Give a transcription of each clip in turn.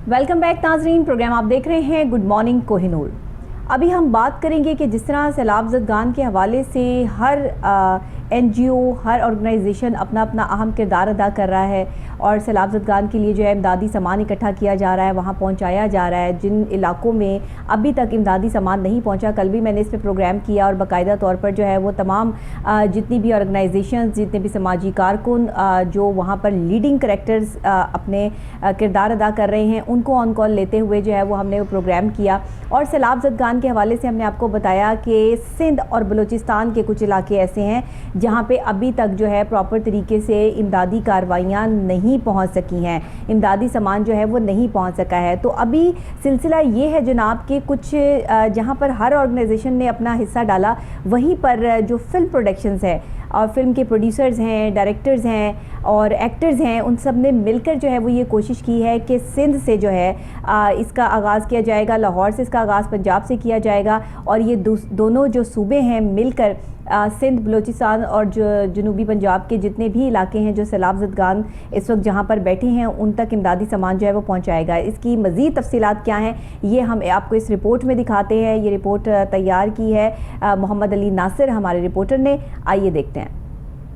Welcome back नाजरीन, programme आप देख रहे हैं गुड मॉर्निंग कोहिनूर। अभी हम बात करेंगे कि जिस तरह सैलाब ज़दगान के हवाले से हर NGO, हर ऑर्गेनाइजेशन अपना अपना अहम किरदार अदा कर रहा है और सैलाब ज़दगान के लिए जो है इमदादी सामान इकट्ठा किया जा रहा है, वहाँ पहुँचाया जा रहा है। जिन इलाकों में अभी तक इमदादी सामान नहीं पहुँचा, कल भी मैंने इस पर प्रोग्राम किया और बाकायदा तौर पर जो है वो तमाम जितनी भी ऑर्गेनाइजेशंस, जितने भी समाजी कारकुन जो वहाँ पर लीडिंग करैक्टर्स अपने किरदार अदा कर रहे हैं, उनको ऑन कॉल लेते हुए जो है वो हमने वो प्रोग्राम किया। और सैलाब ज़दगान के हवाले से हमने आपको बताया कि सिंध और बलूचिस्तान के कुछ इलाके ऐसे हैं जहाँ पे अभी तक जो है प्रॉपर तरीके से इमदादी कार्रवाइयाँ नहीं पहुँच सकी हैं, इमदादी सामान जो है वो नहीं पहुँच सका है। तो अभी सिलसिला ये है जनाब कि कुछ जहाँ पर हर ऑर्गेनाइजेशन ने अपना हिस्सा डाला, वहीं पर जो फिल्म प्रोडक्शंस है और फिल्म के प्रोड्यूसर्स हैं, डायरेक्टर्स हैं और एक्टर्स हैं, उन सब ने मिलकर जो है वो ये कोशिश की है कि सिंध से जो है इसका आगाज़ किया जाएगा, लाहौर से इसका आगाज़ पंजाब से किया जाएगा और ये दोनों जो सूबे हैं मिलकर सिंध, बलूचिस्तान और जो जनूबी पंजाब के जितने भी इलाके हैं जो सैलाब ज़दगान इस वक्त जहाँ पर बैठे हैं उन तक इमदादी सामान जो है वो पहुँचाएगा। इसकी मज़ीद तफसीलात क्या हैं ये हम आपको इस रिपोर्ट में दिखाते हैं। ये रिपोर्ट तैयार की है मोहम्मद अली नासिर हमारे रिपोर्टर ने, आइए देखते हैं।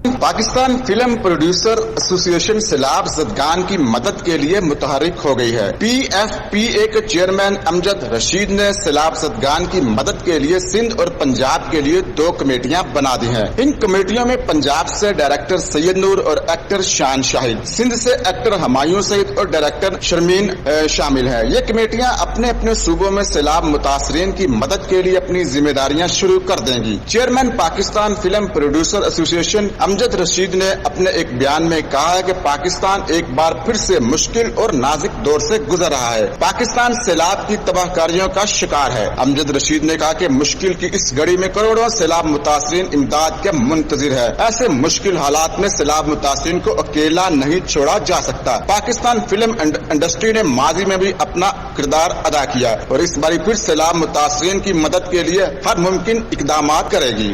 पाकिस्तान फिल्म प्रोड्यूसर एसोसिएशन सैलाब ज़दगान की मदद के लिए मुतहरिक हो गई है। PFPA के चेयरमैन अमजद रशीद ने सैलाब ज़दगान की मदद के लिए सिंध और पंजाब के लिए 2 कमेटियां बना दी हैं। इन कमेटियों में पंजाब से डायरेक्टर सैयद नूर और एक्टर शान शाहिद, सिंध से एक्टर हमायूं सईद और डायरेक्टर शर्मीन शामिल है। ये कमेटियां अपने अपने सूबों में सैलाब मुतासरीन की मदद के लिए अपनी जिम्मेदारियां शुरू कर देंगी। Chairman Pakistan film producer association Amjad Rashid ने अपने एक बयान में कहा है कि पाकिस्तान एक बार फिर से मुश्किल और नाजुक दौर से गुजर रहा है। पाकिस्तान सैलाब की तबाहकारियों का शिकार है। अमजद रशीद ने कहा कि मुश्किल की इस घड़ी में करोड़ों सैलाब मुतासरीन इमदाद के मुंतजिर है। ऐसे मुश्किल हालात में सैलाब मुतासरीन को अकेला नहीं छोड़ा जा सकता। पाकिस्तान फिल्म इंडस्ट्री ने माजी में भी अपना किरदार अदा किया और इस बारी फिर सैलाब मुतासरीन की मदद के लिए हर मुमकिन इकदाम करेगी।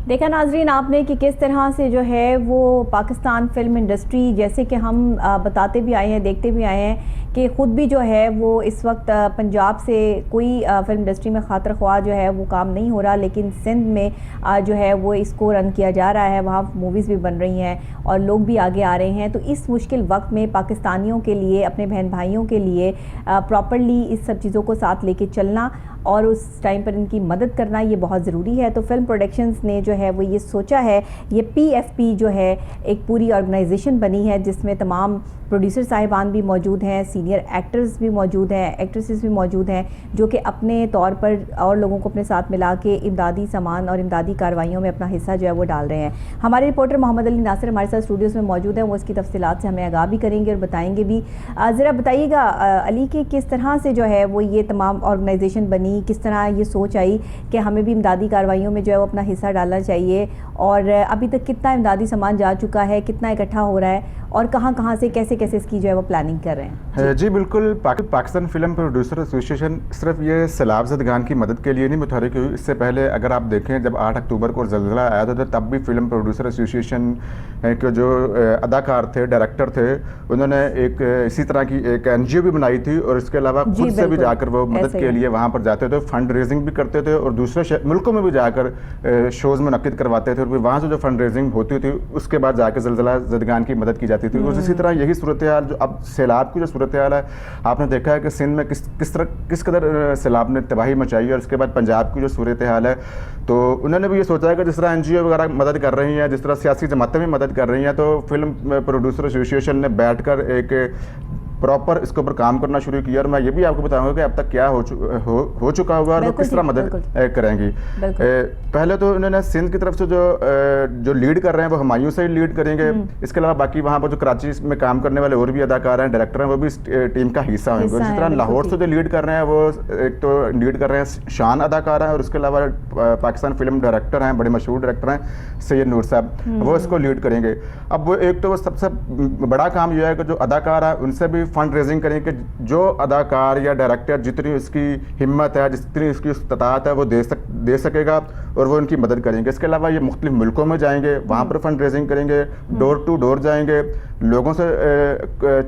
देखा नाजरीन आपने कि किस तरह से जो है वो पाकिस्तान फिल्म इंडस्ट्री, जैसे कि हम बताते भी आए हैं, देखते भी आए हैं कि ख़ुद भी जो है वो इस वक्त पंजाब से कोई फिल्म इंडस्ट्री में खातिर ख्वाह जो है वो काम नहीं हो रहा, लेकिन सिंध में जो है वो इसको रन किया जा रहा है, वहाँ मूवीज़ भी बन रही हैं और लोग भी आगे आ रहे हैं। तो इस मुश्किल वक्त में पाकिस्तानियों के लिए, अपने बहन भाइयों के लिए प्रॉपरली इस सब चीज़ों को साथ लेके चलना और उस टाइम पर इनकी मदद करना ये बहुत ज़रूरी है। तो फिल्म प्रोडक्शंस ने जो है वो ये सोचा है, ये PFP जो है एक पूरी ऑर्गेनाइजेशन बनी है जिसमें तमाम प्रोड्यूसर साहिबान भी मौजूद हैं, सीनियर एक्टर्स भी मौजूद हैं, एक्ट्रेसेस भी मौजूद हैं, जो कि अपने तौर पर और लोगों को अपने साथ मिला के इमदादी सामान और इमदादी कार्रवाइयों में अपना हिस्सा जो है वो डाल रहे हैं। हमारे रिपोर्टर मोहम्मद अली नासिर हमारे साथ स्टूडियोज़ में मौजूद हैं, वो इसकी तफसीलात से हमें आगाह भी करेंगे और बताएंगे भी। ज़रा बताइएगा अली कि किस तरह से जो है वो ये तमाम ऑर्गेनाइजेशन बनी, किस तरह ये सोच आई कि हमें भी इमदादी कार्रवाइयों में जो है वो अपना हिस्सा डालना चाहिए, और अभी तक कितना इमदादी सामान जा चुका है, कितना इकट्ठा हो रहा है और कहाँ से कैसे इसकी जो है वो प्लानिंग कर रहे हैं? जी बिल्कुल, पाकिस्तान फिल्म प्रोड्यूसर एसोसिएशन सिर्फ ये सैलाब ज़दगान की मदद के लिए नहीं मुतहरिक हुई। इससे पहले अगर आप देखें, जब 8 अक्टूबर को ज़लज़ला आया था तब भी फिल्म प्रोड्यूसर एसोसिएशन के जो अदाकार थे, डायरेक्टर थे, उन्होंने एक इसी तरह की एक NGO भी बनाई थी और इसके अलावा खुद से भी जाकर वो मदद के लिए वहाँ पर जाते थे, फंड रेजिंग भी करते थे और दूसरे मुल्कों में भी जाकर शोज़ मुनक्किद करवाते थे और वहाँ से जो फंड रेजिंग होती थी उसके बाद जाकर ज़लज़ला ज़दगान की मदद की जाती थी। और इसी तरह यही सूरत हाल जो अब सैलाब की जो सूरत हाल है, आपने देखा है कि सिंध में किस कदर सैलाब ने तबाही मचाई है और उसके बाद पंजाब की जो सूरत हाल है, तो उन्होंने भी ये सोचा है कि जिस तरह NGO वगैरह मदद कर रही हैं, जिस तरह सियासी जमातें भी मदद कर रही हैं, तो फिल्म प्रोड्यूसर एसोसिएशन ने बैठकर एक प्रॉपर इसके ऊपर काम करना शुरू किया। और मैं ये भी आपको बताऊंगा कि अब तक क्या हो चुका हुआ और वो किस तरह मदद करेंगी। पहले तो उन्होंने सिंध की तरफ से जो लीड कर रहे हैं वो हमायूं से ही लीड करेंगे। इसके अलावा बाकी वहाँ पर जो कराची में काम करने वाले और भी अदाकार हैं, डायरेक्टर हैं, वो भी इस टीम का हिस्सा होंगे। इसी तरह लाहौर से जो लीड कर रहे हैं वो एक तो लीड कर रहे हैं शान अदाकार हैं और उसके अलावा पाकिस्तान फिल्म डायरेक्टर हैं, बड़े मशहूर डायरेक्टर हैं सैयद नूर साहब, वो इसको लीड करेंगे। अब वो एक तो वो सबसे बड़ा काम यह है कि जो अदाकार है उनसे भी फंड रेजिंग करें कि जो अदाकार या डायरेक्टर जितनी उसकी हिम्मत है, जितनी उसकी इस्तात है, वो دے سکے گا اور وہ ان کی مدد کریں گے. اس کے علاوہ یہ مختلف ملکوں میں جائیں گے, وہاں پر فنڈ ریزنگ کریں گے, ڈور ٹو ڈور جائیں گے, لوگوں سے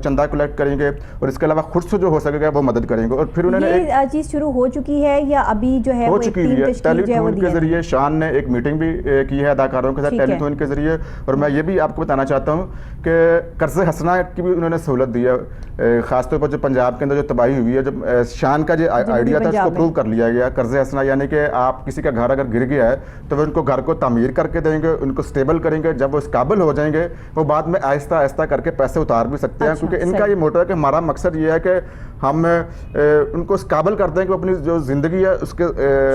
چندہ کلیکٹ کریں گے, اور اس کے علاوہ خود سے جو ہو سکے گا وہ مدد کریں گے. اور پھر انہوں نے یہ چیز شروع ہو چکی ہے یا ابھی جو ہے ہو چکی ہے؟ ٹیلی تھون کے ذریعے شان نے ایک میٹنگ بھی کی ہے اداکاروں کے ساتھ ٹیلی تھون کے ذریعے. اور میں یہ بھی آپ کو بتانا چاہتا ہوں کہ قرض حسنہ کی بھی انہوں نے سہولت دی ہے, خاص طور پر جو پنجاب کے اندر جو تباہی ہوئی ہے, جب شان کا جو آئیڈیا تھا اس کو اپروو کر لیا گیا. قرض حسنہ یعنی کہ آپ کسی کا گھر اگر گر گیا ہے تو وہ ان کو گھر کو تعمیر کر کے دیں گے, ان کو اسٹیبل کریں گے. جب وہ اس قابل ہو جائیں گے وہ بعد میں آہستہ آہستہ کر کے پیسے اتار بھی سکتے ہیں, کیونکہ ان کا یہ موٹو ہے کہ ہمارا مقصد یہ ہے کہ ہم ان کو اس قابل کرتے ہیں کہ وہ اپنی جو زندگی ہے اس کے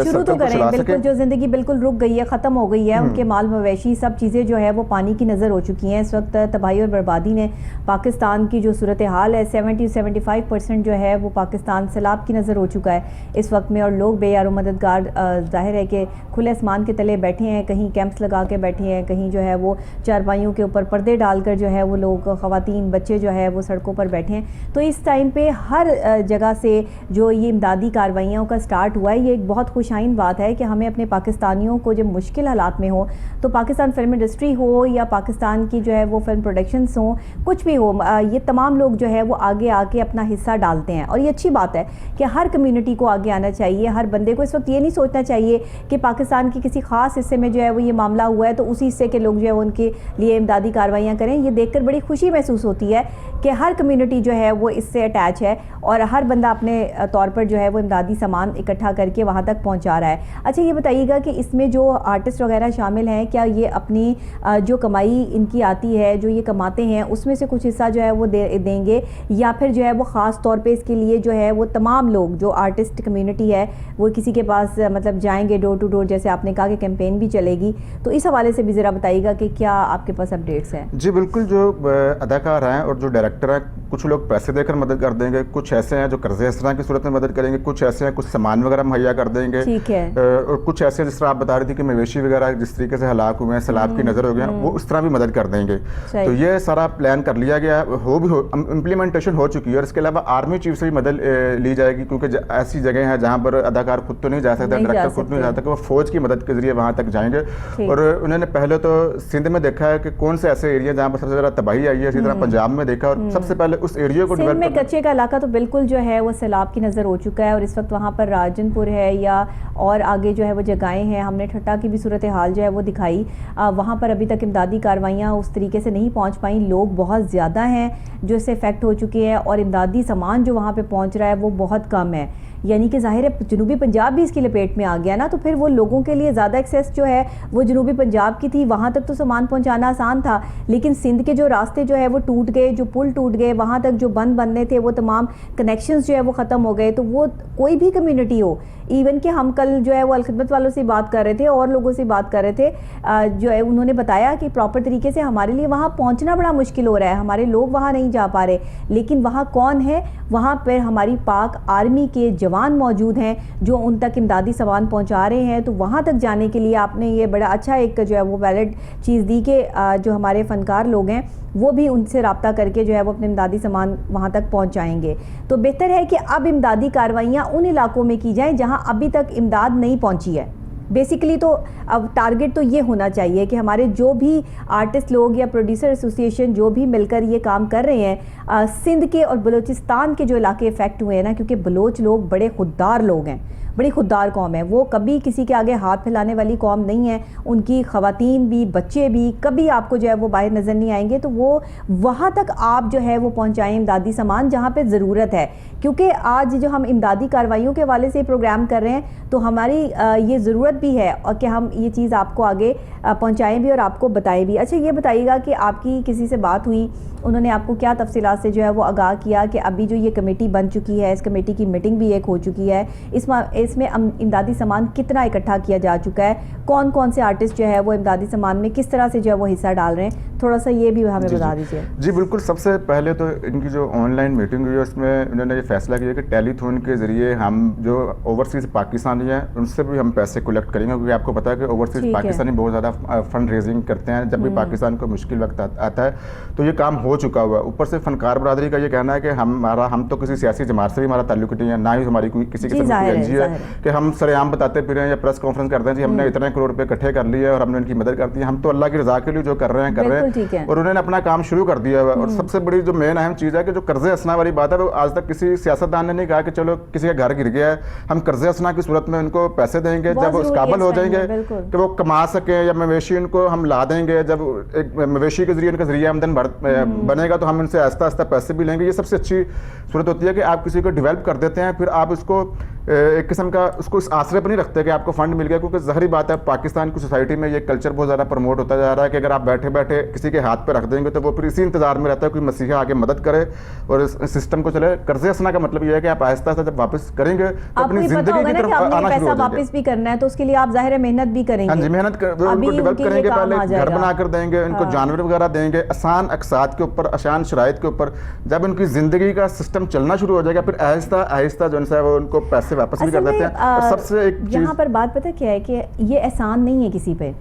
شروع تو کریں. بالکل جو زندگی بالکل رک گئی ہے, ختم ہو گئی ہے, ان کے مال مویشی سب چیزیں جو ہے وہ پانی کی نظر ہو چکی ہیں. اس وقت تباہی اور بربادی نے پاکستان کی جو صورتحال ہے 70-75% جو ہے وہ پاکستان سیلاب کی نظر ہو چکا ہے اس وقت میں. اور لوگ بے یار و مددگار ظاہر ہے کہ کھلے آسمان کے تلے بیٹھے ہیں, کہیں کیمپس لگا کے بیٹھے ہیں, کہیں جو ہے وہ چارپائیوں کے اوپر پردے ڈال کر جو ہے وہ لوگ خواتین بچے جو ہے وہ سڑکوں پر بیٹھے ہیں. تو اس ٹائم پہ ہر جگہ سے جو یہ امدادی کارروائیوں کا سٹارٹ ہوا ہے, یہ ایک بہت خوش آئند بات ہے کہ ہمیں اپنے پاکستانیوں کو جب مشکل حالات میں ہو تو پاکستان فلم انڈسٹری ہو یا پاکستان کی جو ہے وہ فلم پروڈکشنز ہوں, کچھ بھی ہو, یہ تمام لوگ جو ہے وہ آگے آ کے اپنا حصہ ڈالتے ہیں. اور یہ اچھی بات ہے کہ ہر کمیونٹی کو آگے آنا چاہیے, ہر بندے کو اس وقت یہ نہیں سوچنا چاہیے کہ پاکستان کی کسی خاص حصے میں جو ہے وہ یہ معاملہ ہوا ہے تو اسی حصے کے لوگ جو ہے ان کے لیے امدادی کارروائیاں کریں. یہ دیکھ کر بڑی خوشی محسوس ہوتی ہے کہ ہر کمیونٹی جو ہے وہ اس سے اٹیچ ہے اور ہر بندہ اپنے طور پر جو ہے وہ امدادی سامان اکٹھا کر کے وہاں تک پہنچا رہا ہے. اچھا یہ بتائیے گا کہ اس میں جو آرٹسٹ وغیرہ شامل ہیں, کیا یہ اپنی جو کمائی ان کی آتی ہے, جو یہ کماتے ہیں, اس میں سے کچھ حصہ جو ہے وہ دیں گے, یا پھر جو ہے وہ خاص طور پہ اس کے لیے جو ہے وہ تمام لوگ جو آرٹسٹ کمیونٹی ہے وہ کسی کے پاس مطلب جائیں گے ڈور ٹو ڈور, جیسے آپ نے کہا کہ کیمپین بھی چلے گی, تو اس حوالے سے بھی ذرا بتائیے گا کہ کیا آپ کے پاس اپڈیٹس ہیں؟ جی بالکل, جو اداکار ہیں اور جو ڈائریکٹر ہیں کچھ لوگ پیسے دے کر مدد کر دیں گے, کچھ ایسے ہیں جو قرض حسنہ کی صورت میں مدد کریں گے, کچھ ایسے ہیں کچھ سامان وغیرہ مہیا کر دیں گے, ٹھیک ہے, اور کچھ ایسے جس طرح آپ بتا رہی تھی کہ مویشی وغیرہ جس طریقے سے ہلاک ہوئے ہیں, سیلاب کی نظر ہو گئے ہیں, وہ اس طرح بھی مدد کر دیں گے. تو یہ سارا پلان کر لیا گیا, امپلیمنٹیشن ہو چکی ہے. اور اس کے علاوہ آرمی چیف سے بھی مدد لی جائے گی, کیونکہ ایسی جگہیں ہیں جہاں پر اداکار خود تو نہیں جا سکتا, ڈائریکٹر خود نہیں جا سکتا, وہ فوج کی مدد کے ذریعے وہاں تک جائیں گے. اور انہوں نے پہلے تو سندھ میں دیکھا ہے کہ کون سے ایسے ایریا جہاں پر سب سے زیادہ تباہی آئی ہے, اسی طرح پنجاب میں دیکھا, اور سب سے پہلے اس ایریا کو سندھ میں کچے کا علاقہ تو بالکل جو ہے وہ سیلاب کی نظر ہو چکا ہے. اور اس وقت وہاں پر راجن پور ہے یا اور آگے جو ہے وہ جگہیں ہیں, ہم نے ٹھٹا کی بھی صورتحال جو ہے وہ دکھائی, وہاں پر ابھی تک امدادی کارروائیاں اس طریقے سے نہیں پہنچ پائیں. لوگ بہت زیادہ ہیں جو اس سے افیکٹ ہو چکے ہیں, اور امدادی سامان جو وہاں پہ پہنچ رہا ہے وہ بہت کم ہے. یعنی کہ ظاہر ہے جنوبی پنجاب بھی اس کی لپیٹ میں آ گیا نا, تو پھر وہ لوگوں کے لیے زیادہ ایکسیس جو ہے وہ جنوبی پنجاب کی تھی, وہاں تک تو سامان پہنچانا آسان تھا, لیکن سندھ کے جو راستے جو ہے وہ ٹوٹ گئے, جو پل ٹوٹ گئے, وہاں تک جو بند بننے تھے وہ تمام کنیکشنز جو ہے وہ ختم ہو گئے. تو وہ کوئی بھی کمیونٹی ہو, ایون کہ ہم کل جو ہے وہ الخدمت والوں سے بات کر رہے تھے اور لوگوں سے بات کر رہے تھے, جو ہے انہوں نے بتایا کہ پراپر طریقے سے ہمارے لیے وہاں پہنچنا بڑا مشکل ہو رہا ہے, ہمارے لوگ وہاں نہیں جا پا رہے, لیکن وہاں کون ہے, وہاں پر ہماری پاک آرمی کے جوان موجود ہیں جو ان تک امدادی سامان پہنچا رہے ہیں. تو وہاں تک جانے کے لیے آپ نے یہ بڑا اچھا ایک جو ہے وہ ویلڈ چیز دی کہ جو ہمارے فنکار لوگ ہیں وہ بھی ان سے رابطہ کر کے جو ہے وہ اپنے امدادی سامان وہاں تک پہنچائیں گے. تو بہتر ہے کہ اب امدادی کارروائیاں ان علاقوں میں کی جائیں جہاں ابھی تک امداد نہیں پہنچی ہے. بیسیکلی تو اب ٹارگٹ تو یہ ہونا چاہیے کہ ہمارے جو بھی آرٹسٹ لوگ یا پروڈیوسر ایسوسیشن جو بھی مل کر یہ کام کر رہے ہیں, سندھ کے اور بلوچستان کے جو علاقے افیکٹ ہوئے ہیں نا, کیونکہ بلوچ لوگ بڑے خوددار لوگ ہیں, بڑی خوددار قوم ہے, وہ کبھی کسی کے آگے ہاتھ پھیلانے والی قوم نہیں ہے. ان کی خواتین بھی بچے بھی کبھی آپ کو جو ہے وہ باہر نظر نہیں آئیں گے. تو وہ وہاں تک آپ جو ہے وہ پہنچائیں امدادی سامان جہاں پہ ضرورت ہے, کیونکہ آج جو ہم امدادی کارروائیوں کے حوالے سے پروگرام کر رہے ہیں تو ہماری یہ ضرورت بھی ہے اور کہ ہم یہ چیز آپ کو آگے پہنچائیں بھی اور آپ کو بتائیں بھی. اچھا یہ بتائیے گا کہ آپ کی کسی سے بات ہوئی, انہوں نے آپ کو کیا تفصیلات سے جو ہے وہ آگاہ کیا کہ ابھی جو یہ کمیٹی بن چکی ہے, اس کمیٹی کی میٹنگ بھی ایک ہو چکی ہے, اس میں امدادی سامان کتنا اکٹھا کیا جا چکا ہے, کون کون سے آرٹسٹ جو ہے وہ امدادی سامان میں کس طرح سے جو ہے وہ حصہ ڈال رہے ہیں, تھوڑا سا یہ بھی ہمیں بتا دیجیے. جی بالکل, سب سے پہلے تو ان کی جو آن لائن میٹنگ ہوئی ہے اس میں انہوں نے یہ فیصلہ کیا کہ ٹیلی تھون کے ذریعے ہم جو اوورسیز پاکستانی ہیں ان سے بھی ہم پیسے کلیکٹ کریں گے, کیونکہ آپ کو پتا ہے کہ اوورسیز پاکستانی بہت زیادہ فنڈ ریزنگ کرتے ہیں جب بھی پاکستان کو مشکل وقت آتا ہے. تو یہ کام ہو چکا ہوا ہے. اوپر سے فنکار برادری کا یہ کہنا ہے کہ ہم تو کسی سیاسی جماعت سے بھی ہمارا تعلق نہیں ہے, نہ ہی ہماری کوئی کسی قسم کی NGO ہے, कि हम सरेआम बताते फिरें या प्रेस कॉन्फ्रेंस करते हैं जी हमने इतने करोड़ रुपए इकट्ठे कर लिए और हमने इनकी मदद कर दी। हम तो अल्लाह की रजा के लिए जो कर रहे हैं और उन्होंने अपना काम शुरू कर दिया है। और सबसे बड़ी जो मेन अहम चीज़ है कि जो कर्जे हंसना वाली बात है वो आज तक किसी सियासतदान ने नहीं कहा कि चलो किसी का घर गिर गया है हम कर्जे हंसना की सूरत में उनको पैसे देंगे, जब वो इस काबिल हो जाएंगे कि वो कमा सकें या मवेशी उनको हम ला देंगे, जब एक मवेशी के जरिए उनका जरिया आमदन बनेगा तो हम उनसे आहिस्ता आहिस्ता पैसे भी लेंगे। ये सबसे अच्छी सूरत होती है कि आप किसी को डेवलप कर देते हैं, फिर आप उसको एक किस्म का उसको इस आसरे पर नहीं रखते कि आपको फंड मिल गया, क्योंकि ज़ाहिर बात है पाकिस्तान की सोसाइटी में ये कल्चर बहुत ज़्यादा प्रमोट होता जा रहा है कि अगर आप बैठे बैठे किसी के हाथ पे रख देंगे तो वो फिर इसी इंतजार में रहता है कोई मसीहा आके मदद करे और इस सिस्टम को चले। कर्जे हंसना का मतलब ये है कि आप आहिस्ता आहिस्ता जब वापस करेंगे तो अपनी जिंदगी की तरफ आना शुरू हो जाएगा। वापस भी करना है तो उसके लिए आप ज़ाहिर है मेहनत भी करेंगे। हाँ जी, मेहनत उनको डेवलप करेंगे, पहले घर बना कर देंगे, उनको जानवर वगैरह देंगे, आसान अकसात के ऊपर, आसान शराइत के ऊपर। जब उनकी जिंदगी का सिस्टम चलना शुरू हो जाएगा फिर आहिस्ता आहिस्ता जो है वो उनको पैसे वापस भी कर देते हैं। सबसे एक यहाँ पर बात पता क्या है कि ये एहसान नहीं है किसी पे,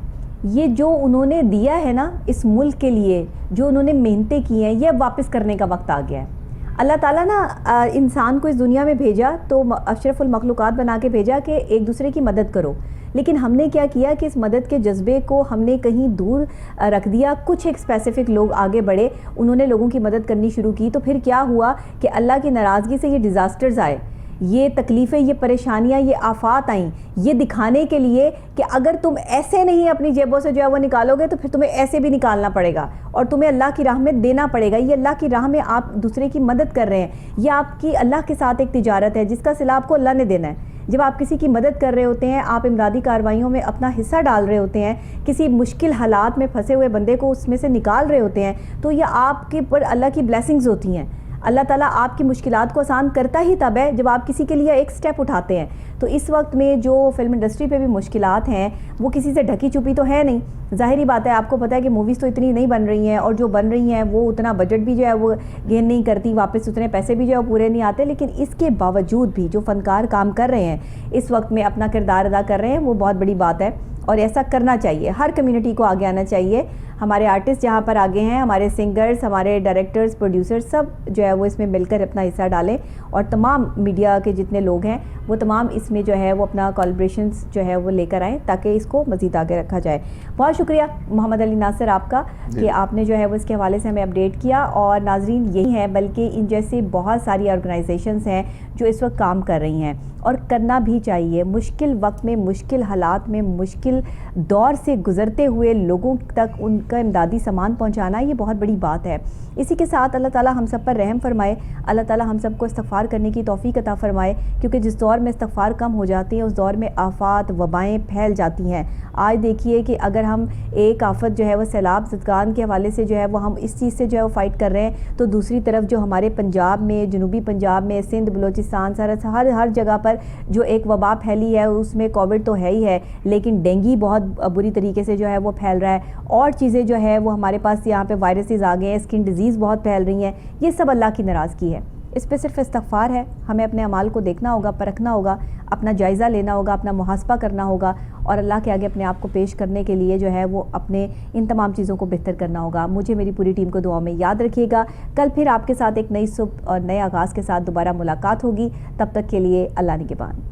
ये जो उन्होंने दिया है ना इस मुल्क के लिए, जो उन्होंने मेहनतें की हैं, ये वापस करने का वक्त आ गया है। अल्लाह ताला ना इंसान को इस दुनिया में भेजा तो अशरफुल मखलूक़ात बना के भेजा कि एक दूसरे की मदद करो, लेकिन हमने क्या किया कि इस मदद के जज्बे को हमने कहीं दूर रख दिया। कुछ एक स्पेसिफिक लोग आगे बढ़े, उन्होंने लोगों की मदद करनी शुरू की, तो फिर क्या हुआ कि अल्लाह की नाराज़गी से ये डिज़ास्टर्स आए, ये तकलीफ़ें, ये परेशानियाँ, ये आफात आईं, ये दिखाने के लिए कि अगर तुम ऐसे नहीं अपनी जेबों से जो है वो निकालोगे तो फिर तुम्हें ऐसे भी निकालना पड़ेगा और तुम्हें अल्लाह की राह में देना पड़ेगा। ये अल्लाह की राह में आप दूसरे की मदद कर रहे हैं, ये आपकी अल्लाह के साथ एक तिजारत है जिसका सिला आपको अल्लाह ने देना है। जब आप किसी की मदद कर रहे होते हैं, आप इमदादी कार्रवाइयों में अपना हिस्सा डाल रहे होते हैं, किसी मुश्किल हालात में फंसे हुए बंदे को उसमें से निकाल रहे होते हैं, तो ये आपके पर अल्लाह की ब्लेसिंग्स होती हैं। अल्लाह ताला आपकी मुश्किलात को आसान करता ही तब है जब आप किसी के लिए एक स्टेप उठाते हैं। तो इस वक्त में जो फिल्म इंडस्ट्री पे भी मुश्किलात हैं वो किसी से ढकी छुपी तो है नहीं, ज़ाहिरी बात है। आपको पता है कि मूवीज़ तो इतनी नहीं बन रही हैं और जो बन रही हैं वो उतना बजट भी जो है वो गेन नहीं करती, वापस उतने पैसे भी जो है वो पूरे नहीं आते। लेकिन इसके बावजूद भी जो फ़नकार काम कर रहे हैं, इस वक्त में अपना किरदार अदा कर रहे हैं, वो बहुत बड़ी बात है और ऐसा करना चाहिए। हर कम्युनिटी को आगे आना चाहिए। हमारे आर्टिस्ट जहाँ पर आगे हैं, हमारे सिंगर्स, हमारे डायरेक्टर्स, प्रोड्यूसर्स, सब जो है वो इसमें मिलकर अपना हिस्सा डालें और तमाम मीडिया के जितने लोग हैं वो तमाम इसमें जो है वो अपना कोलैबोरेशंस जो है वो लेकर आएँ ताकि इसको मज़ीद आगे रखा जाए। बहुत शुक्रिया मोहम्मद अली नासिर आपका कि आपने जो है वो इसके हवाले से हमें अपडेट किया। और नाजरीन यही है, बल्कि इन जैसे बहुत सारी ऑर्गेनाइजेशंस हैं जो इस वक्त काम कर रही हैं और करना भी चाहिए। मुश्किल वक्त में, मुश्किल हालात में, मुश्किल दौर से गुज़रते हुए लोगों तक उनका इमदादी सामान पहुंचाना ये बहुत बड़ी बात है। इसी के साथ अल्लाह ताला हम सब पर रहम फरमाए, अल्लाह ताला हम सबको इस्तग़फ़ार करने की तौफ़ीक़ अता फ़रमाए, क्योंकि जिस दौर में इस्तग़फ़ार कम हो जाती है उस दौर में आफ़ात, वबाएँ फैल जाती हैं। आज देखिए कि अगर हम एक आफ़त जो है वो सैलाब ज़दगान के हवाले से जो है वो हम इस चीज़ से जो है वो फ़ाइट कर रहे हैं, तो दूसरी तरफ जो हमारे पंजाब में, जनूबी पंजाब में, सिंध, बलूचिस्तान, सरहद, हर जगह पर जो एक वबा फैली है उसमें कोविड तो है ही है, लेकिन डेंगू बहुत बुरी तरीके से जो है वो फैल रहा है और चीज़ें जो है वो हमारे पास यहाँ पे वायरसेस आ गए हैं, स्किन डिजीज़ बहुत फैल रही हैं। ये सब अल्लाह की नाराज़गी है। इस पे सिर्फ इस्तग़फ़ार है। हमें अपने अमाल को देखना होगा, परखना होगा, अपना जायज़ा लेना होगा, अपना मुहासबा करना होगा और अल्लाह के आगे अपने आप को पेश करने के लिए जो है वो अपने इन तमाम चीज़ों को बेहतर करना होगा। मुझे, मेरी पूरी टीम को दुआ में याद रखिएगा। कल फिर आपके साथ एक नई सुबह और नए आगाज़ के साथ दोबारा मुलाकात होगी। तब तक के लिए अल्लाह निगहबान।